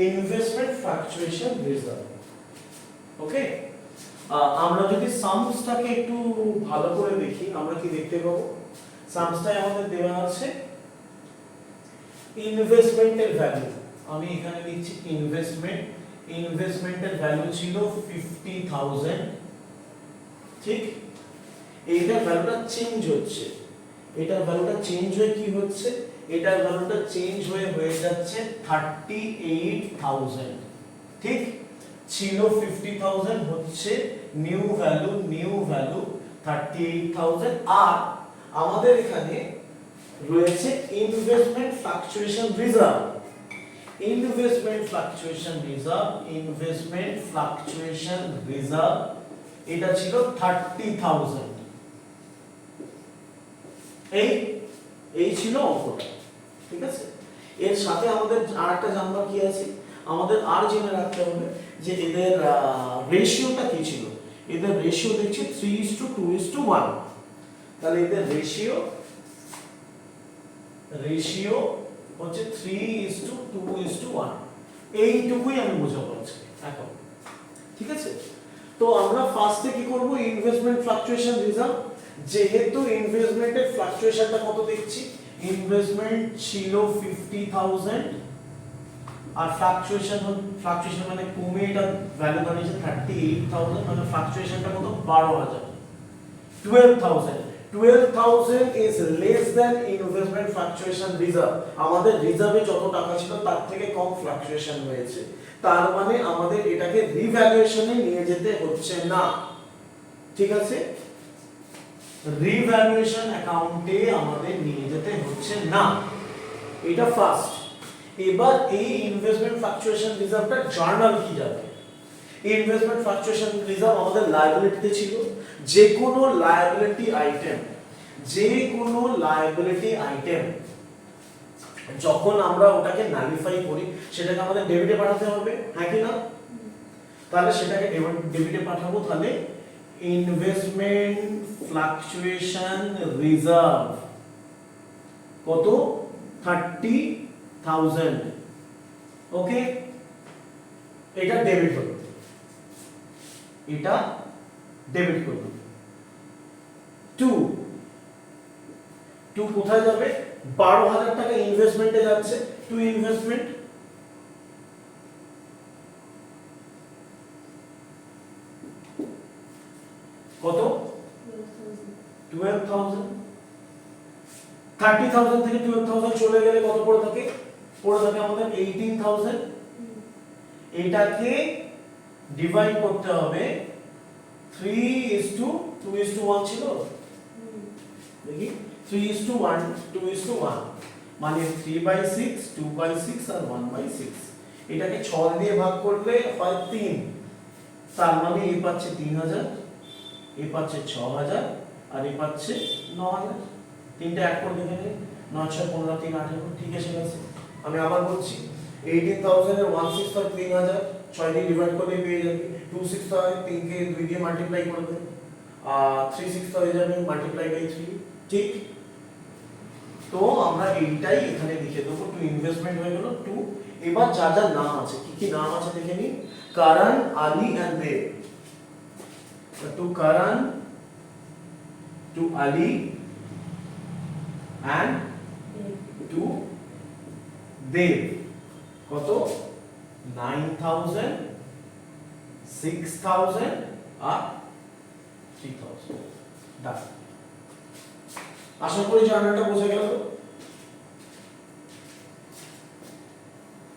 Investment fluctuation reserve. ওকে, আমরা যদি সামসটাকে একটু ভালো করে দেখি আমরা কি দেখতে পাবো। সামসটাই আমাদের দেওয়া আছে ইনভেস্টমেন্টের ভ্যালু, আমি এখানে লিখছি ইনভেস্টমেন্টের ভ্যালু ছিল 50,000, ঠিক। এইটার ভ্যালুটা চেঞ্জ হচ্ছে, এটার ভ্যালুটা চেঞ্জ হয়ে কি হচ্ছে, এটার ভ্যালুটা চেঞ্জ হয়ে যাচ্ছে 38,000, ঠিক। ছিল 50,000, হচ্ছে নিউ ভ্যালু 38,000। আর আমাদের এখানে রয়েছে investment fluctuation reserve. Investment fluctuation reserve এটা ছিল 30,000। এই ছিল অঙ্কটা, ঠিক আছে। এর সাথে আমাদের আরেকটা জানবার কি আছে, আমাদের আর জেনে রাখতে হবে যে এদের রেশিওটা কি ছিল। এদের রেশিও দেখছি 3:2:1, তাহলে এদের রেশিও হচ্ছে 3:2:1। এইটুকুই আমি বোঝাবো আজকে এখন, ঠিক আছে। তো আমরা ফার্স্টে কি করব, ইনভেস্টমেন্ট ফ্লাকচুয়েশন রিজার্ভ। যেহেতু ইনভেস্টমেন্টের ফ্লাকচুয়েশনটা কত দেখছি, ইনভেস্টমেন্ট ছিল 50,000 আর ফ্লাকচুয়েশন মানে কমে এটা ভ্যালু দাঁড়িয়েছে 38,000, মানে ফ্লাকচুয়েশনটা কত 12,000। 12,000 is less than investment fluctuation reserve। আমাদের রিজার্ভে যত টাকা ছিল তার থেকে কম ফ্লাকচুয়েশন হয়েছে, তার মানে আমাদের এটাকে রিভ্যালুয়েশনে নিয়ে যেতে হচ্ছে না, ঠিক আছে। রিভ্যালুয়েশন অ্যাকাউন্টে আমাদের নিয়ে যেতে হচ্ছে না, এটা ফার্স্ট। এবার এই ইনভেস্টমেন্ট ফ্লাকচুয়েশন রিজার্ভটা জার্নাল কি যাবে। ইনভেস্টমেন্ট ফ্লাকচুয়েশন রিজার্ভ আমাদের লায়াবিলিটিতে ছিল। যে কোনো লায়াবিলিটি আইটেম যখন আমরা ওটাকে নালিফাই করি সেটাকে আমাদের ডেবিটে পাঠাতে হবে, হ্যাঁ কি না। তাহলে সেটাকে ডেবিটে পাঠাবো, তাহলে ইনভেস্টমেন্ট ফ্লাকচুয়েশন রিজার্ভ কত 30,000। ওকে, এটা ডেবিট হলো, এটা ডেবিট করব। 2 কোথায় যাবে, 12,000 টাকা ইনভেস্টমেন্টে যাচ্ছে, টু ইনভেস্টমেন্ট। কত 12,000। 30,000 থেকে 12,000 চলে গেলে কত পড়ে থাকে আমাদের 18,000। এটাকে ডিভাইড করতে হবে 3:2:1 ছিল, দেখি 3:1 মানে 3/6 2/6 আর 1/6। এটাকে 6 দিয়ে ভাগ করলে হয় 3, তার মানে এই পাচ্ছে 3,000, এই পাচ্ছে 6,000 আর এই পাচ্ছে 9,000। তিনটা অ্যাড করে দেখে নিন, 9 6 15 3 18, ঠিক আছে। আমি আবার বলছি 18,000 এর 1/6 হয় 3,000, 6 দিয়ে ডিভাইড করলে পেয়ে যাবে। 2/6 হয় 3 কে 2 দিয়ে মাল্টিপ্লাই করে দেন, 3/6 হয়ে যাবে মাল্টিপ্লাই বাই 3, ঠিক। তো আমরা এইটাই এখানে লিখে দেবো, টু ইনভেস্টমেন্ট হয়ে গেল 2। এবার যা যা নাম আছে, কি নাম আছে দেখে নিন। কারণ, আলী এন্ড দেব। টু কারণ, টু আলী and to দেব কত 9,000 6,000 আর 3,000। আশা করি জার্নালটা বোঝা গেল।